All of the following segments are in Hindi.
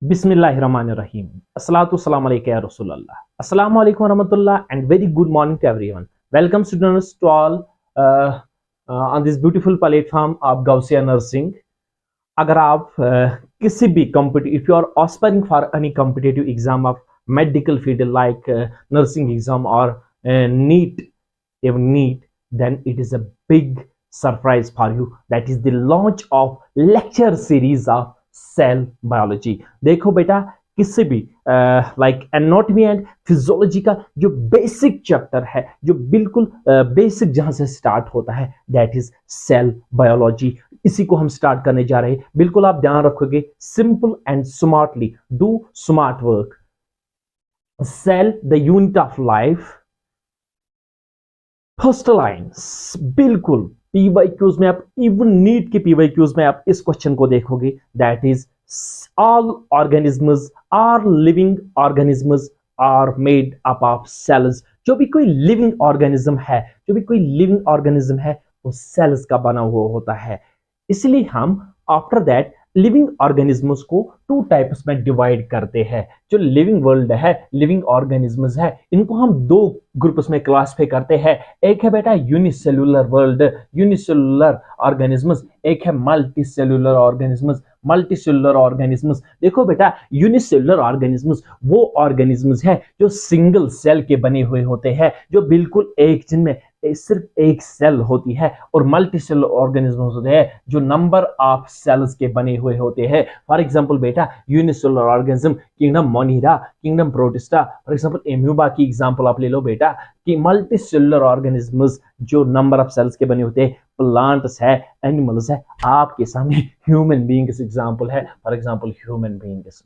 Bismillahirrahmanirrahim. Assalatu wassalamu alayka ya Rasulullah. Assalamu alaikum warahmatullah and very good morning to everyone. Welcome students to all on this beautiful platform of Gaussian Nursing. अगर आप किसी भी if you are aspiring for any competitive exam of medical field like nursing exam or NEET, even NEET, then it is a big surprise for you. That is the launch of lecture series of cell biology. देखो बेटा, किसी भी लाइक एनाटॉमी एंड फिजियोलॉजी का जो बेसिक चैप्टर है, जो बिल्कुल बेसिक जहां से स्टार्ट होता है, दैट इज सेल बायोलॉजी। इसी को हम स्टार्ट करने जा रहे हैं। बिल्कुल आप ध्यान रखोगे, simple and smartly do smart work. Cell the unit of life, first lines, बिल्कुल पीवाईक्यूज में आप, इवन नीट के पीवाईक्यूज में आप इस क्वेश्चन को देखोगे, that is all organisms are living organisms are made up of cells. जो भी कोई लिविंग ऑर्गेनिज्म है, वो सेल्स का बना हुआ होता है। इसलिए हम आफ्टर दैट लिविंग ऑर्गेनिज्म्स को टू टाइप्स में डिवाइड करते हैं। जो लिविंग वर्ल्ड है, लिविंग ऑर्गेनिज्म्स है, इनको हम दो ग्रुप्स में क्लासिफाई करते हैं। एक है बेटा यूनिसेलुलर वर्ल्ड, यूनिसेलुलर ऑर्गेनिज्म्स, एक है मल्टीसेलुलर ऑर्गेनिज्म्स, मल्टीसेलुलर ऑर्गेनिज्म्स। देखो बेटा, यूनिसेलुलर ऑर्गेनिज्म्स वो ऑर्गेनिज्म्स है जो सिंगल सेल के बने हुए होते हैं, जो बिल्कुल एक जिनमें सिर्फ एक सेल होती है, और मल्टी सेलुलर ऑर्गेनिज्म्स होते हैं जो नंबर ऑफ सेल्स के बने हुए होते हैं। फॉर एग्जांपल बेटा, unicellular organism kingdom Monera, kingdom Protista, for example amoeba की एग्जांपल आप ले लो बेटा, कि मल्टी सेलुलर ऑर्गेनिज्म्स जो नंबर ऑफ सेल्स के बने होते हैं, प्लांट्स है, एनिमल्स है। आपके सामने ह्यूमन बीइंग्स एग्जांपल है, for example human beings.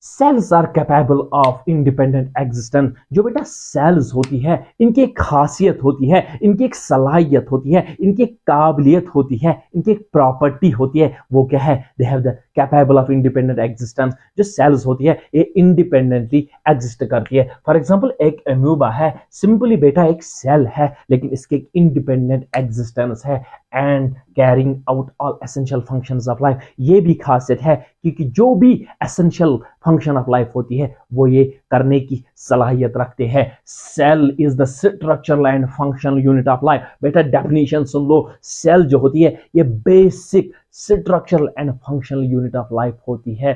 Cells are capable of independent existence. जो बेटा सेल्स होती है, इनकी एक खासियत होती है, इनकी एक सलाहियत होती है, इनकी एक काबिलियत होती है, इनकी एक प्रॉपर्टी होती है। वो क्या है? They have the capable of independent existence. जो सेल्स होती है ये इंडिपेंडेंटली एग्जिस्ट करती है। फॉर एग्जांपल एक अम्यूबा है, सिंपली बेटा एक सेल है, लेकिन इसके एक इंडिपेंडेंट एग्जिस्टेंस है and carrying out all essential functions of life. ये भी खासियत है क्योंकि जो भी एसेंशियल फंक्शन ऑफ लाइफ होती है वो ये करने की सलाहियत रखते हैं। Cell is the structural and functional unit of life. बेटा डेफिनेशन सुन लो, सेल जो होती है ये basic structural and functional unit of life होती है।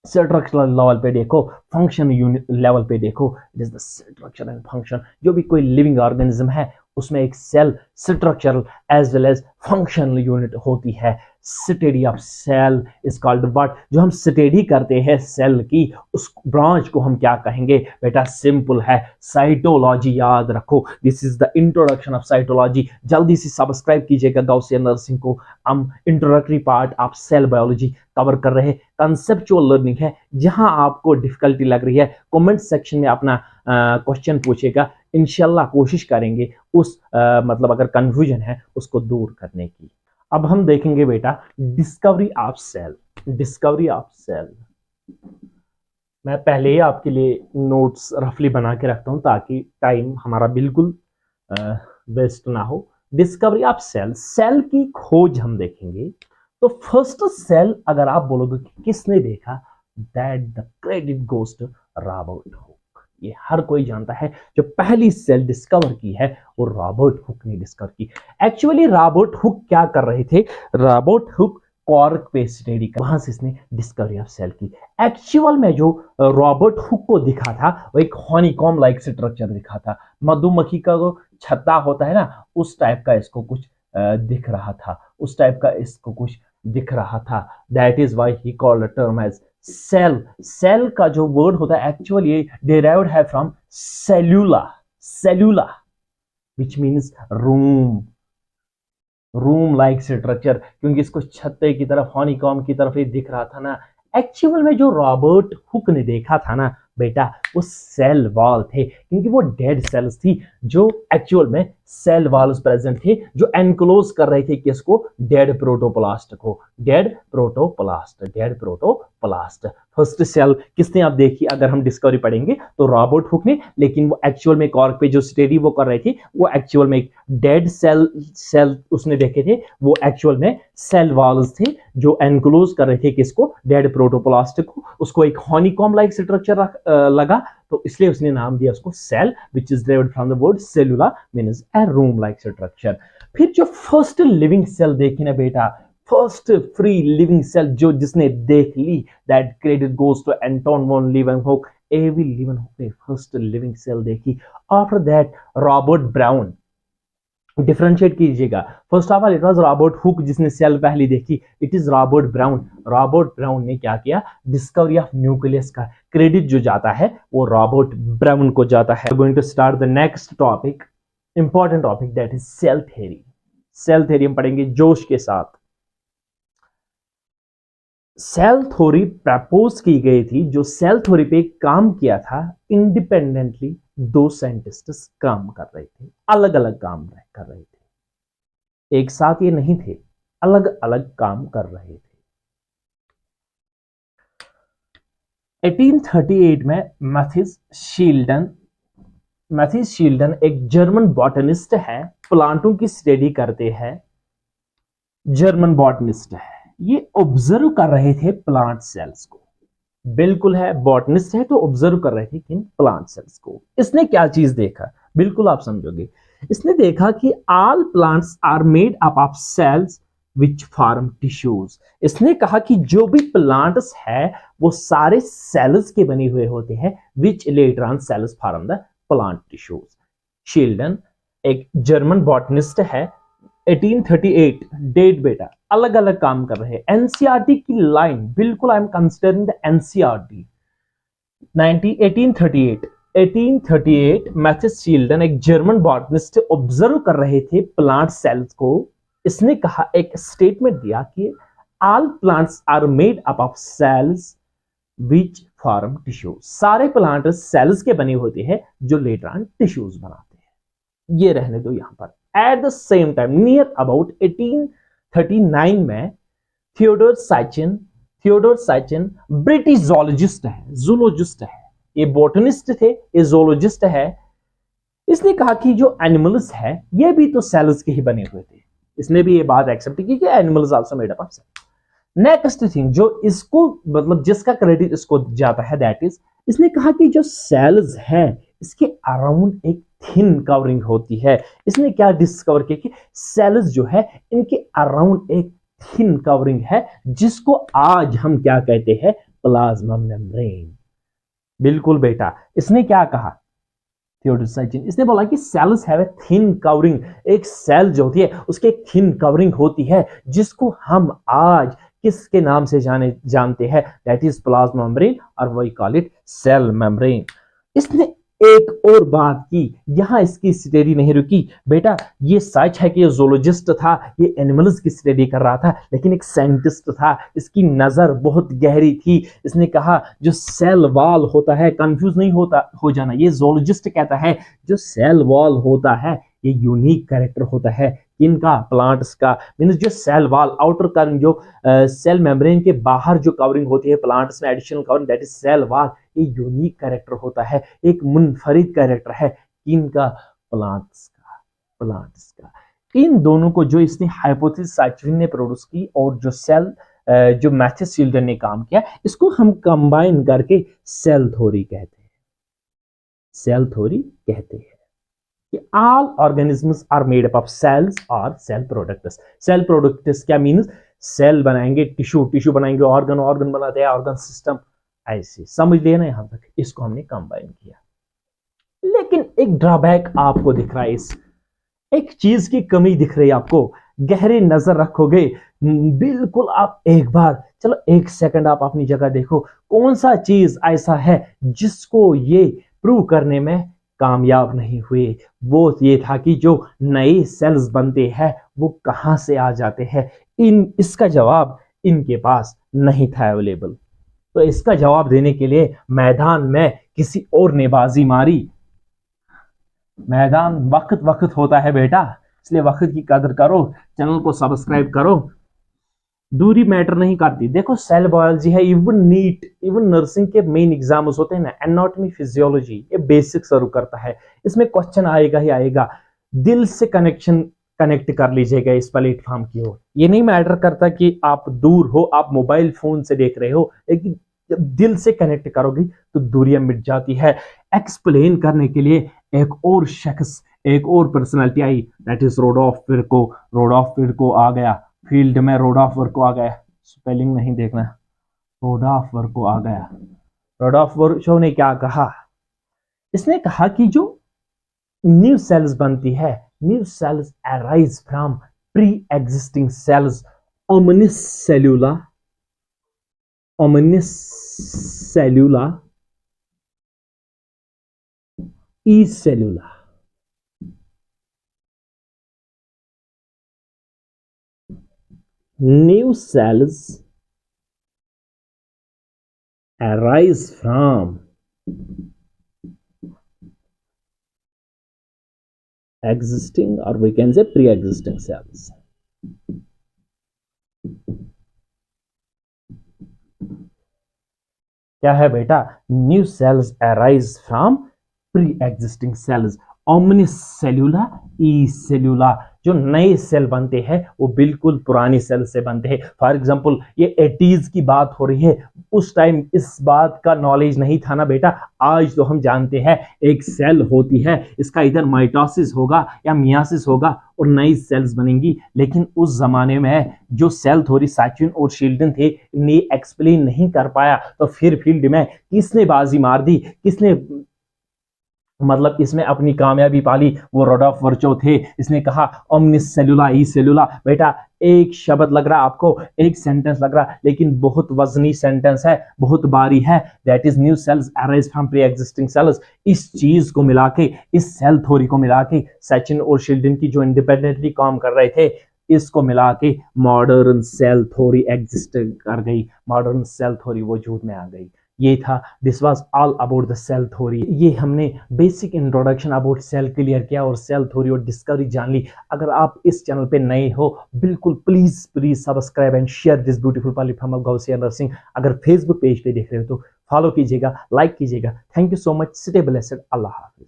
स्ट्रक्चरल लेवल पे देखो, फंक्शन यूनिट लेवल पे देखो, it is the structure and function. जो भी कोई लिविंग ऑर्गेनिज्म है उसमें एक cell structural as well as functional unit होती है। Study of cell is called what? जो हम स्टडी करते हैं सेल की, उस ब्रांच को हम क्या कहेंगे? बेटा सिंपल है, साइटोलॉजी। याद रखो, this is the introduction of cytology. जल्दी से सब्सक्राइब कीजिएगा गॉसियन नर्सिंग को। हम introductory part of cell biology cover कर रहे हैं। कंसेप्चुअल लर्निंग है। जहां आपको डिफिकल्टी लग रही है, कमेंट सेक्शन में अपना क्वेश्चन पूछेगा, इंशाल्लाह कोशिश करेंगे उस मतलब अगर कंफ्यूजन है उसको दूर करने की। अब हम देखेंगे बेटा discovery of cell. Discovery of cell मैं पहले ही आपके लिए नोट्स रफली बना के रखता हूं ताकि टाइम हमारा बिल्कुल वेस्ट ना हो। डिस्कवरी ऑफ सेल, सेल की खोज हम देखेंगे। तो फर्स्ट सेल अगर आप बोलोगे कि किसने देखा, that the credit goes to Robert Hooke. ये हर कोई जानता है, जो पहली सेल डिस्कवर की है वो रॉबर्ट हुक ने डिस्कवर की। एक्चुअली रॉबर्ट हुक क्या कर रहे थे? रॉबर्ट हुक कॉर्क पे स्टडी कर, वहां से इसने डिस्कवरी ऑफ सेल की। एक्चुअल में जो रॉबर्ट हुक को दिखा था वो एक हनीकॉम्ब लाइक स्ट्रक्चर दिखा था। मधुमक्खी का जो छत्ता होता है ना, उस टाइप का इसको कुछ दिख रहा था, उस टाइप का इसको कुछ दिख रहा था। That is why he called the term as cell. Cell का जो वर्ड होता है एक्चुअली ये डिराइव्ड है from cellula, cellula which means room, room like structure, क्योंकि इसको छत्ते की तरफ, हनीकॉम्ब की तरफ ये दिख रहा था ना। एक्चुअल में जो रॉबर्ट हुक ने देखा था ना बेटा, वो सेल वॉल थे, क्योंकि वो डेड सेल्स थी जो एक्चुअल में सेल वॉल्स प्रेजेंट थे, जो एनक्लोज कर रहे थे किसको, डेड प्रोटोप्लास्ट को, डेड प्रोटोप्लास्ट। फर्स्ट सेल किसने आप देखी, अगर हम डिस्कवरी पढ़ेंगे तो रॉबर्ट हुक ने, लेकिन वो एक्चुअल में कॉर्क पे जो स्टडी वो कर रहे थे वो एक्चुअल में एक डेड सेल उसने देखे थे, वो एक्चुअल में सेल वॉल्स थे जो एनक्लोज कर रहे थे किसको, डेड प्रोटोप्लास्ट को। उसको एक हनीकॉम लाइक स्ट्रक्चर लगा, तो इसलिए उसने नाम दिया उसको cell, which is derived from the word cellula means a room like structure. फिर जो फर्स्ट लिविंग सेल देखी ना बेटा, फर्स्ट फ्री लिविंग सेल जो जिसने देख ली, that credit goes to Anton von Leeuwenhoek. A V Leeuwenhoek ने फर्स्ट लिविंग सेल देखी। After that Robert Brown, differentiate कीजिएगा, first of all it was Robert Hooke जिसने सेल पहली देखी, it is Robert Brown. Robert Brown ने क्या किया, डिस्कवरी ऑफ न्यूक्लियस का क्रेडिट जो जाता है वो रॉबर्ट ब्राउन को जाता है। Going to start the next topic, important topic, that is cell theory. Cell theory हम पढ़ेंगे जोश के साथ। सेल थ्योरी प्रपोज की गई थी, जो सेल थ्योरी पे काम किया था इंडिपेंडेंटली दो साइंटिस्ट काम कर रहे थे, अलग अलग काम कर रहे थे, एक साथ ये नहीं थे, अलग अलग काम कर रहे थे। 1838 में मैथ्यूस शील्डन एक जर्मन बॉटनिस्ट है, प्लांटों की स्टडी करते हैं, जर्मन बॉटनिस्ट है, ये ऑब्जर्व कर रहे थे प्लांट सेल्स को, बिल्कुल है, बॉटनिस्ट है तो ऑब्जर्व कर रहे थे किन, प्लांट सेल्स को। इसने क्या चीज देखा, बिल्कुल आप समझोगे, इसने देखा कि all plants are made up of cells which form tissues. इसने कहा कि जो भी प्लांट्स है वो सारे सेल्स के बने हुए होते हैं, which later on cells form the plant tissues. Schleiden एक जर्मन बॉटनिस्ट है, 1838 डेट बेटा, अलग अलग काम कर रहे हैं। एनसीईआरटी की लाइन, बिल्कुल I am considering the NCERT. 1838 Matthias Schleiden एक जर्मन बॉटनिस्ट ऑब्जर्व कर रहे थे प्लांट सेल्स को। इसने कहा, एक स्टेटमेंट दिया कि all plants are made up of cells which form tissues. सारे प्लांट सेल्स के बने होते हैं जो लेटर ऑन टिश्यूज बनाते हैं। ये रहने दो यहां पर। At the same time near about 1839 में थियोडोर साइचिन ब्रिटिश ज़ूलॉजिस्ट है, जूलॉजिस्ट है, ये बॉटनिस्ट थे, ये जूलॉजिस्ट है। इसने कहा कि जो एनिमल्स है ये भी तो सेल्स के ही बने हुए थे। इसने भी ये बात एक्सेप्ट की कि animals also made up of cells. Next thing जो इसको मतलब जिसका क्रेडिट इसको जाता है, दैट इज, इसने कहा कि जो सेल्स है इसके अराउंड एक थिन कवरिंग होती है। इसने क्या डिस्कवर किया कि सेल्स जो है इनके अराउंड एक थिन कवरिंग है, जिसको आज हम क्या कहते हैं, प्लाज्मा मेम्ब्रेन। बिल्कुल बेटा, इसने क्या कहा, थियोडोर साइचिन, इसने बोला कि cells have a thin covering. एक सेल जो होती है उसके एक थिन कवरिंग होती है, जिसको हम आज किसके नाम से जानते हैं, दैट इज प्लाज्मा मेम्ब्रेन, और we call it cell membrane. इसने एक और बात की, यहां इसकी स्टडी नहीं रुकी बेटा। ये सच है कि ये जूलॉजिस्ट था, ये एनिमल्स की स्टडी कर रहा था, लेकिन एक साइंटिस्ट था, इसकी नजर बहुत गहरी थी। इसने कहा जो सेल वॉल होता है, कंफ्यूज नहीं हो जाना, ये जूलॉजिस्ट कहता है जो सेल वॉल होता है ये यूनिक कैरेक्टर होता है इनका, प्लांट्स का। मींस जो सेल वॉल आउटर कवरिंग, जो सेल मेम्ब्रेन के बाहर जो कवरिंग होती है प्लांट्स में, additional covering, that is cell wall, ये यूनिक कैरेक्टर होता है, एक मुनफरिद कैरेक्टर है इनका, प्लांट्स का। इन दोनों को जो इसने हाइपोथेसिस साइचिन ने प्रोड्यूस की और जो सेल जो मैथ्यूस शील्डन ने काम किया, इसको हम कंबाइन करके सेल थ्योरी कहते हैं कि all organisms are made up of cells और सेल प्रोडक्ट्स। सेल प्रोडक्ट्स क्या मीन्स, सेल बनाएंगे, टिश्यू बनाएंगे, ऑर्गन बनाते हैं, ऑर्गन सिस्टम, ऐसे समझ लिया ना यहां तक। इसको हमने कंबाइन किया, लेकिन एक ड्रॉबैक आपको दिख रहा है, इस एक चीज की कमी दिख रही है आपको। गहरी नजर रखोगे, बिल्कुल आप एक बार, चलो एक सेकंड आप अपनी जगह देखो, कौन सा चीज ऐसा है जिसको ये प्रूव करने में कामयाब नहीं हुए। वो ये था कि जो नए सेल्स बनते हैं वो कहां से आ जाते हैं। इसका जवाब इनके पास नहीं था अवेलेबल। तो इसका जवाब देने के लिए मैदान में किसी और ने बाजी मारी। मैदान वक्त वक्त होता है बेटा, इसलिए वक्त की कदर करो, चैनल को सब्सक्राइब करो। दूरी मैटर नहीं करती। देखो सेल बायोलॉजी है, इवन नीट, इवन नर्सिंग के मेन एग्जाम्स होते हैं ना, एनाटॉमी फिजियोलॉजी, ये बेसिक सर्व करता है। इसमें क्वेश्चन आएगा ही आएगा। दिल से कनेक्ट कर लीजिएगा इस प्लेटफॉर्म की ओर। ये नहीं मैटर करता कि आप दूर हो, आप मोबाइल फोन से देख रहे हो, लेकिन जब दिल से कनेक्ट करोगे तो दूरियां मिट जाती है। एक्सप्लेन करने के लिए एक और शख्स, एक और पर्सनालिटी आई, that is Rudolf Virchow. Rudolf Virchow आ गया फील्ड में, रोडोल्फ विर्को आ गया, स्पेलिंग नहीं देखना, रोडोल्फ विर्को आ गया। रोडोल्फ विर्को ने क्या कहा? इसने कहा कि जो न्यू सेल्स बनती है, new cells arise from pre existing cells, omnis cellula, omnis cellula, e cellula. New cells arise from existing, or we can say pre-existing cells. क्या है बेटा? New cells arise from pre existing cells, omnis cellula, e cellula. जो नए सेल बनते हैं वो बिल्कुल पुरानी सेल से बनते हैं। फॉर एग्जांपल ये 80s की बात हो रही है, उस टाइम इस बात का नॉलेज नहीं था ना बेटा। आज तो हम जानते हैं एक सेल होती है, इसका इधर माइटोसिस होगा या मियासिस होगा और नई सेल्स बनेंगी। लेकिन उस जमाने में जो सेल थ्योरी सचिन और शील्डन थे, इन्हें एक्सप्लेन नहीं कर पाया, तो फिर फील्ड में किसने बाजी मार दी, किसने मतलब इसमें अपनी कामयाबी पाली? वो रोडोल्फ विर्को थे। इसने कहा ओमनिस सेल्यूला, ई सेल्यूला। बेटा एक शब्द लग रहा आपको, एक सेंटेंस लग रहा, लेकिन बहुत वजनी सेंटेंस है, बहुत भारी है। That is new cells arise from pre existing sales. इस चीज को मिला के, इस सेल थ्योरी को मिला के, सचिन और शील्डन की जो इंडिपेंडेंटली काम कर रहे थे, इसको मिला के मॉडर्न सेल थ्योरी एग्जिस्ट कर गई, मॉडर्न सेल थ्योरी वजूद में आ गई। ये था, this was all about the cell theory. ये हमने basic introduction about cell clear किया और सेल थ्योरी और डिस्कवरी जान ली। अगर आप इस चैनल पे नए हो, बिल्कुल please subscribe and share this beautiful platform of Gausia nursing. अगर फेसबुक पेज पे देख रहे हो तो फॉलो कीजिएगा, लाइक कीजिएगा। Thank you so much, stay blessed, Allah Hafiz.